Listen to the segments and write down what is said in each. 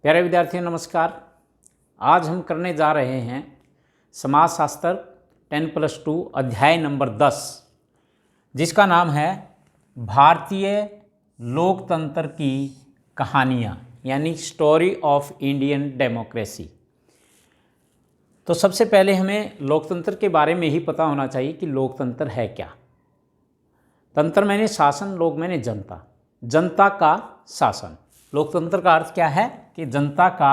प्यारे विद्यार्थियों नमस्कार। आज हम करने जा रहे हैं समाजशास्त्र 10+2 अध्याय नंबर 10, जिसका नाम है भारतीय लोकतंत्र की कहानियाँ, यानी स्टोरी ऑफ इंडियन डेमोक्रेसी। तो सबसे पहले हमें लोकतंत्र के बारे में ही पता होना चाहिए कि लोकतंत्र है क्या। तंत्र मैंने शासन, लोक मैंने जनता, जनता का शासन। लोकतंत्र का अर्थ क्या है कि जनता का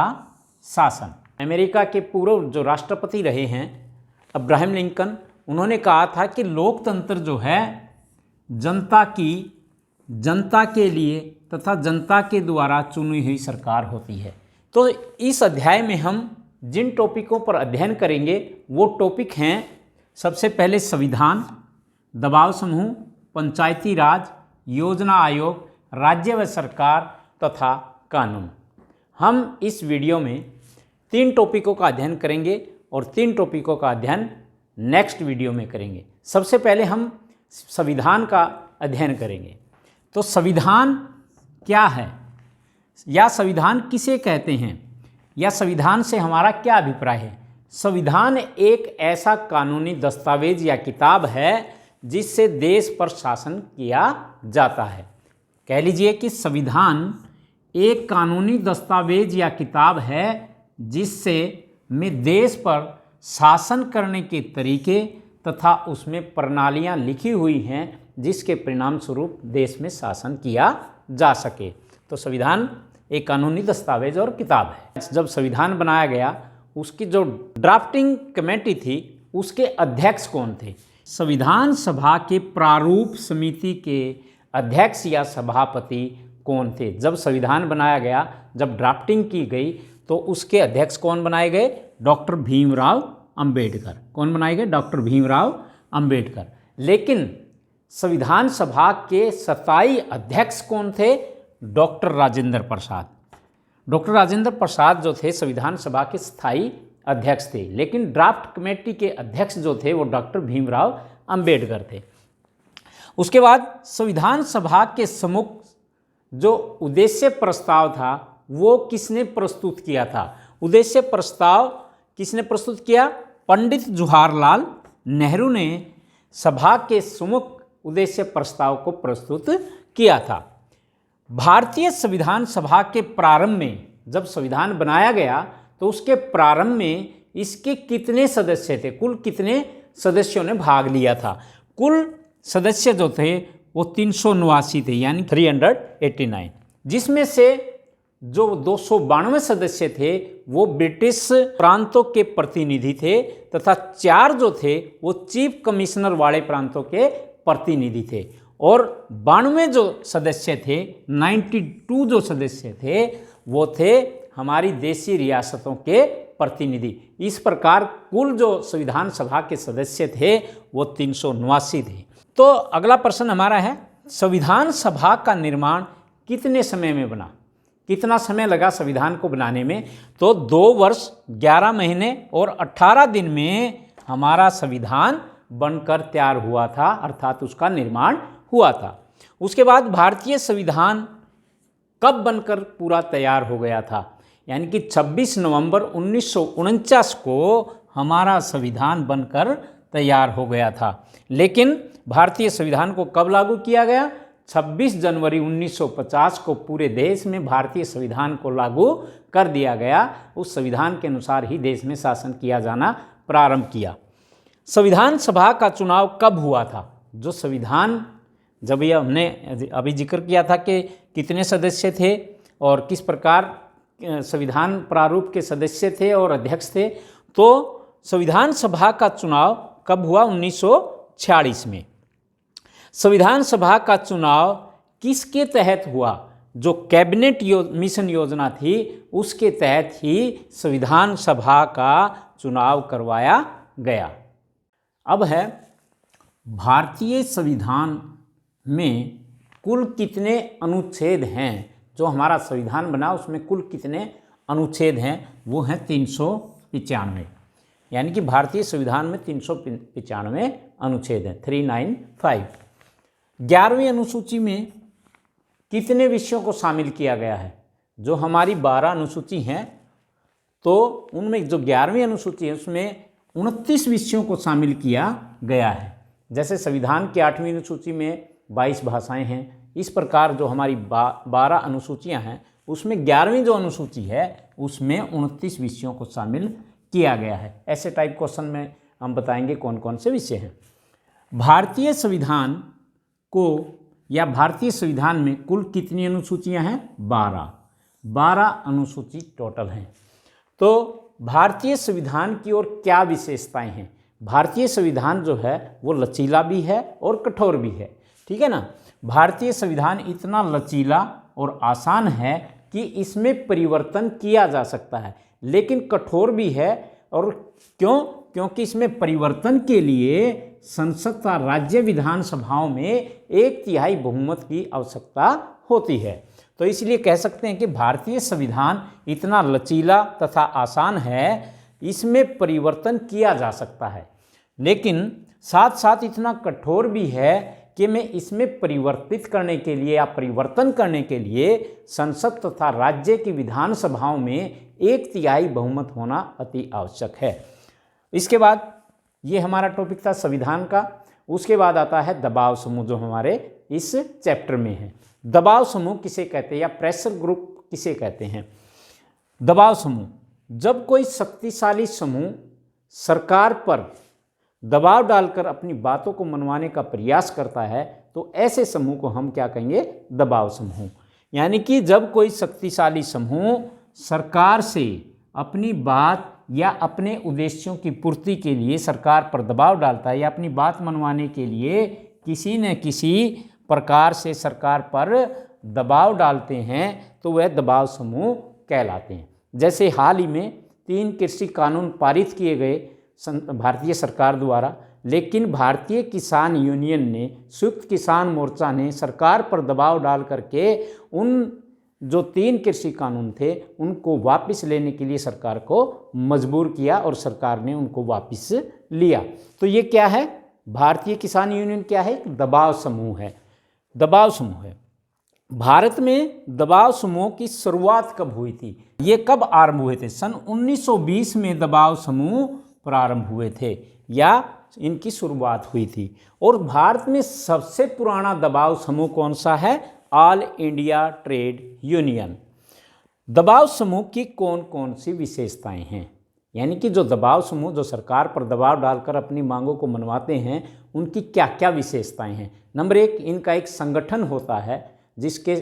शासन। अमेरिका के पूर्व जो राष्ट्रपति रहे हैं अब्राहम लिंकन, उन्होंने कहा था कि लोकतंत्र जो है जनता की, जनता के लिए तथा जनता के द्वारा चुनी हुई सरकार होती है। तो इस अध्याय में हम जिन टॉपिकों पर अध्ययन करेंगे वो टॉपिक हैं, सबसे पहले संविधान, दबाव समूह, पंचायती राज, योजना आयोग, राज्य व सरकार तथा कानून। हम इस वीडियो में 3 टॉपिकों का अध्ययन करेंगे और 3 टॉपिकों का अध्ययन नेक्स्ट वीडियो में करेंगे। सबसे पहले हम संविधान का अध्ययन करेंगे। तो संविधान क्या है या संविधान किसे कहते हैं या संविधान से हमारा क्या अभिप्राय है। संविधान एक ऐसा कानूनी दस्तावेज या किताब है जिससे देश पर शासन किया जाता है। कह लीजिए कि संविधान एक कानूनी दस्तावेज या किताब है जिससे में देश पर शासन करने के तरीके तथा उसमें प्रणालियाँ लिखी हुई हैं जिसके परिणाम स्वरूप देश में शासन किया जा सके। तो संविधान एक कानूनी दस्तावेज और किताब है। जब संविधान बनाया गया, उसकी जो ड्राफ्टिंग कमेटी थी उसके अध्यक्ष कौन थे? संविधान सभा के प्रारूप समिति के अध्यक्ष या सभापति कौन थे? जब संविधान बनाया गया, जब ड्राफ्टिंग की गई, तो उसके अध्यक्ष कौन बनाए गए? डॉक्टर भीमराव अंबेडकर। कौन बनाए गए? डॉक्टर भीमराव अंबेडकर। लेकिन संविधान सभा के स्थायी अध्यक्ष कौन थे? डॉक्टर राजेंद्र प्रसाद। डॉक्टर राजेंद्र प्रसाद जो थे संविधान सभा के स्थायी अध्यक्ष थे, लेकिन ड्राफ्ट कमेटी के अध्यक्ष जो थे वो डॉक्टर भीमराव अंबेडकर थे। उसके बाद संविधान सभा के सम्मुख जो उद्देश्य प्रस्ताव था वो किसने प्रस्तुत किया था? उद्देश्य प्रस्ताव किसने प्रस्तुत किया? पंडित जवाहरलाल नेहरू ने सभा के सम्मुख उद्देश्य प्रस्ताव को प्रस्तुत किया था। भारतीय संविधान सभा के प्रारंभ में, जब संविधान बनाया गया तो उसके प्रारंभ में इसके कितने सदस्य थे? कुल कितने सदस्यों ने भाग लिया था? कुल सदस्य जो थे वो 389 थे, यानी 389, जिसमें से जो 292 सदस्य थे वो ब्रिटिश प्रांतों के प्रतिनिधि थे तथा 4 जो थे वो चीफ कमिश्नर वाले प्रांतों के प्रतिनिधि थे, और 92 जो सदस्य थे, 92 जो सदस्य थे वो थे हमारी देशी रियासतों के प्रतिनिधि। इस प्रकार कुल जो संविधान सभा के सदस्य थे वो 389 थे। तो अगला प्रश्न हमारा है, संविधान सभा का निर्माण कितने समय में बना? कितना समय लगा संविधान को बनाने में? तो 2 वर्ष 11 महीने और 18 दिन में हमारा संविधान बनकर तैयार हुआ था, अर्थात उसका निर्माण हुआ था। उसके बाद भारतीय संविधान कब बनकर पूरा तैयार हो गया था? यानी कि 26 नवंबर 1949 को हमारा संविधान बनकर तैयार हो गया था। लेकिन भारतीय संविधान को कब लागू किया गया? 26 जनवरी 1950 को पूरे देश में भारतीय संविधान को लागू कर दिया गया। उस संविधान के अनुसार ही देश में शासन किया जाना प्रारंभ किया। संविधान सभा का चुनाव कब हुआ था? जो संविधान, जब ये हमने अभी जिक्र किया था कि कितने सदस्य थे और किस प्रकार संविधान प्रारूप के सदस्य थे और अध्यक्ष थे, तो संविधान सभा का चुनाव कब हुआ? 1946 में। संविधान सभा का चुनाव किसके तहत हुआ? जो कैबिनेट मिशन योजना थी उसके तहत ही संविधान सभा का चुनाव करवाया गया। अब है, भारतीय संविधान में कुल कितने अनुच्छेद हैं? जो हमारा संविधान बना उसमें कुल कितने अनुच्छेद हैं? वो हैं 395, यानी कि भारतीय संविधान में 395 अनुच्छेद हैं, 395। 11वीं अनुसूची में कितने विषयों को शामिल किया गया है? जो हमारी 12 अनुसूची हैं, तो उनमें जो 11वीं अनुसूची है उसमें 29 विषयों को शामिल किया गया है। जैसे संविधान की 8वीं अनुसूची में 22 भाषाएं हैं, इस प्रकार जो हमारी 12 अनुसूचियां हैं उसमें 11वीं जो अनुसूची है उसमें 29 विषयों को शामिल किया गया है। ऐसे टाइप क्वेश्चन में हम बताएंगे कौन कौन से विषय हैं। भारतीय संविधान को या भारतीय संविधान में कुल कितनी अनुसूचियां हैं? 12 अनुसूची टोटल हैं। तो भारतीय संविधान की ओर क्या विशेषताएं हैं? भारतीय संविधान जो है वो लचीला भी है और कठोर भी है, ठीक है ना। भारतीय संविधान इतना लचीला और आसान है कि इसमें परिवर्तन किया जा सकता है, लेकिन कठोर भी है। और क्यों? क्योंकि इसमें परिवर्तन के लिए संसद तथा राज्य विधानसभाओं में 1/3 बहुमत की आवश्यकता होती है। तो इसलिए कह सकते हैं कि भारतीय संविधान इतना लचीला तथा आसान है, इसमें परिवर्तन किया जा सकता है, लेकिन साथ साथ इतना कठोर भी है कि मैं इसमें परिवर्तित करने के लिए या परिवर्तन करने के लिए संसद तथा राज्य की विधानसभाओं में 1/3 बहुमत होना अति आवश्यक है। इसके बाद ये हमारा टॉपिक था संविधान का। उसके बाद आता है दबाव समूह, जो हमारे इस चैप्टर में है। दबाव समूह किसे कहते हैं या प्रेशर ग्रुप किसे कहते हैं? दबाव समूह, जब कोई शक्तिशाली समूह सरकार पर दबाव डालकर अपनी बातों को मनवाने का प्रयास करता है तो ऐसे समूह को हम क्या कहेंगे? दबाव समूह। यानी कि जब कोई शक्तिशाली समूह सरकार से अपनी बात या अपने उद्देश्यों की पूर्ति के लिए सरकार पर दबाव डालता है या अपनी बात मनवाने के लिए किसी न किसी प्रकार से सरकार पर दबाव डालते हैं तो वह दबाव समूह कहलाते हैं। जैसे हाल ही में 3 कृषि कानून पारित किए गए भारतीय सरकार द्वारा, लेकिन भारतीय किसान यूनियन ने, संयुक्त किसान मोर्चा ने सरकार पर दबाव डाल करके उन जो 3 कृषि कानून थे उनको वापस लेने के लिए सरकार को मजबूर किया और सरकार ने उनको वापस लिया। तो ये क्या है? भारतीय किसान यूनियन क्या है? एक दबाव समूह है। दबाव समूह है। भारत में दबाव समूह की शुरुआत कब हुई थी? ये कब आरंभ हुए थे? सन 1920 में दबाव समूह प्रारंभ हुए थे या इनकी शुरुआत हुई थी। और भारत में सबसे पुराना दबाव समूह कौन सा है? All India trade union. दबाव समूह की कौन कौन सी विशेषताएं हैं? यानी कि जो दबाव समूह जो सरकार पर दबाव डालकर अपनी मांगों को मनवाते हैं उनकी क्या क्या विशेषताएं हैं? नंबर 1, इनका एक संगठन होता है जिसके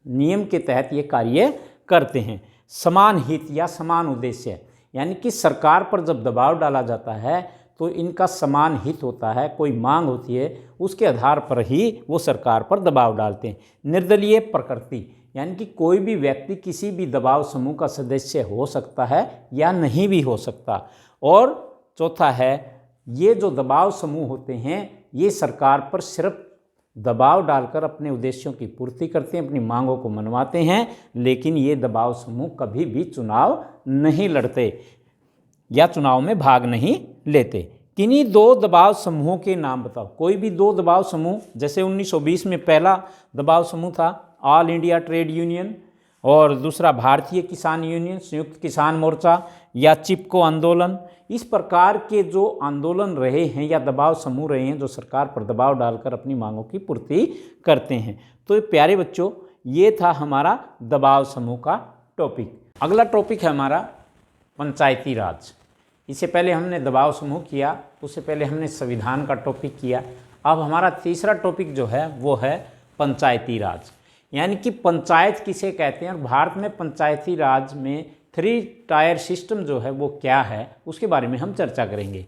नियम के तहत ये कार्य करते हैं। समान हित या समान उद्देश्य, यानी कि सरकार पर जब दबाव डाला जाता है तो इनका समान हित होता है, कोई मांग होती है उसके आधार पर ही वो सरकार पर दबाव डालते हैं। निर्दलीय प्रकृति, यानी कि कोई भी व्यक्ति किसी भी दबाव समूह का सदस्य हो सकता है या नहीं भी हो सकता। और चौथा है, ये जो दबाव समूह होते हैं ये सरकार पर सिर्फ दबाव डालकर अपने उद्देश्यों की पूर्ति करते हैं, अपनी मांगों को मनवाते हैं, लेकिन ये दबाव समूह कभी भी चुनाव नहीं लड़ते या चुनाव में भाग नहीं लेते। किन्हीं 2 दबाव समूहों के नाम बताओ। कोई भी 2 दबाव समूह, जैसे 1920 में पहला दबाव समूह था ऑल इंडिया ट्रेड यूनियन और दूसरा भारतीय किसान यूनियन, संयुक्त किसान मोर्चा या चिपको आंदोलन। इस प्रकार के जो आंदोलन रहे हैं या दबाव समूह रहे हैं जो सरकार पर दबाव डालकर अपनी मांगों की पूर्ति करते हैं। तो प्यारे बच्चों, ये था हमारा दबाव समूह का टॉपिक। अगला टॉपिक है हमारा पंचायती राज। इससे पहले हमने दबाव समूह किया, उससे पहले हमने संविधान का टॉपिक किया। अब हमारा तीसरा टॉपिक जो है वो है पंचायती राज। यानी कि पंचायत किसे कहते हैं और भारत में पंचायती राज में 3 टायर सिस्टम जो है वो क्या है उसके बारे में हम चर्चा करेंगे।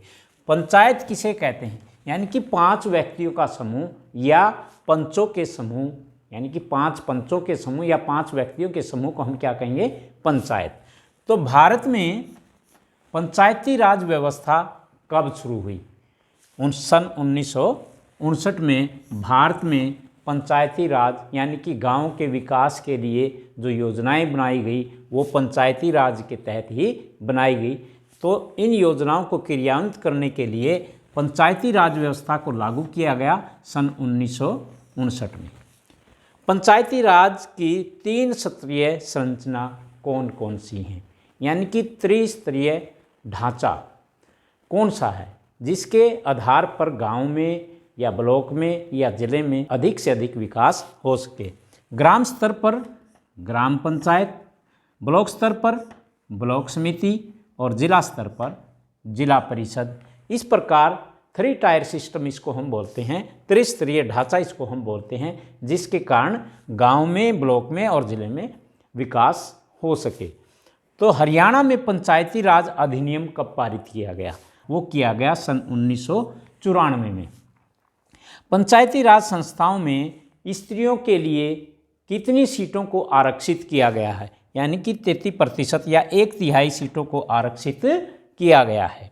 पंचायत किसे कहते हैं? यानी कि 5 व्यक्तियों का समूह या पंचों के समूह, यानी कि 5 पंचों के समूह या 5 व्यक्तियों के समूह को हम क्या कहेंगे? पंचायत। तो भारत में पंचायती राज व्यवस्था कब शुरू हुई? सन 1959 में भारत में पंचायती राज यानी कि गांव के विकास के लिए जो योजनाएं बनाई गई वो पंचायती राज के तहत ही बनाई गई। तो इन योजनाओं को क्रियान्वित करने के लिए पंचायती राज व्यवस्था को लागू किया गया सन 1959 में। पंचायती राज की 3 स्तरीय संरचना कौन कौन सी हैं, यानी कि त्रिस्तरीय ढांचा कौन सा है जिसके आधार पर गांव में या ब्लॉक में या जिले में अधिक से अधिक विकास हो सके। ग्राम स्तर पर ग्राम पंचायत, ब्लॉक स्तर पर ब्लॉक समिति और जिला स्तर पर जिला परिषद। इस प्रकार 3 टायर सिस्टम इसको हम बोलते हैं, त्रिस्तरीय ढांचा इसको हम बोलते हैं, जिसके कारण गांव में, ब्लॉक में और जिले में विकास हो सके। तो हरियाणा में पंचायती राज अधिनियम कब पारित किया गया? वो किया गया सन 1994 में। पंचायती राज संस्थाओं में स्त्रियों के लिए कितनी सीटों को आरक्षित किया गया है, यानी कि 33% या 1/3 सीटों को आरक्षित किया गया है।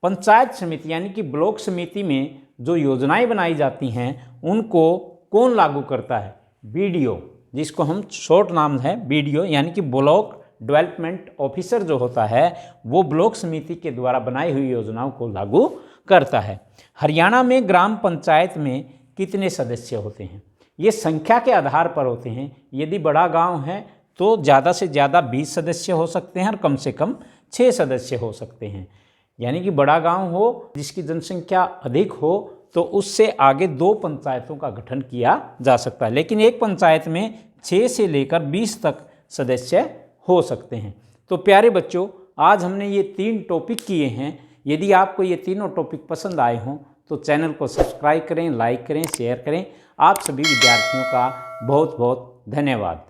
पंचायत समिति यानी कि ब्लॉक समिति में जो योजनाएं बनाई जाती हैं उनको कौन लागू करता है? बीडीओ, जिसको हम शॉर्ट नाम है बीडीओ, यानी कि ब्लॉक डेवलपमेंट ऑफिसर जो होता है वो ब्लॉक समिति के द्वारा बनाई हुई योजनाओं को लागू करता है। हरियाणा में ग्राम पंचायत में कितने सदस्य होते हैं? ये संख्या के आधार पर होते हैं। यदि बड़ा गांव है तो ज़्यादा से ज़्यादा 20 सदस्य हो सकते हैं और कम से कम 6 सदस्य हो सकते हैं। यानी कि बड़ा गांव हो जिसकी जनसंख्या अधिक हो तो उससे आगे 2 पंचायतों का गठन किया जा सकता है, लेकिन एक पंचायत में 6 से लेकर 20 तक सदस्य हो सकते हैं। तो प्यारे बच्चों, आज हमने ये 3 टॉपिक किए हैं। यदि आपको ये तीनों टॉपिक पसंद आए हों तो चैनल को सब्सक्राइब करें, लाइक करें, शेयर करें। आप सभी विद्यार्थियों का बहुत बहुत धन्यवाद।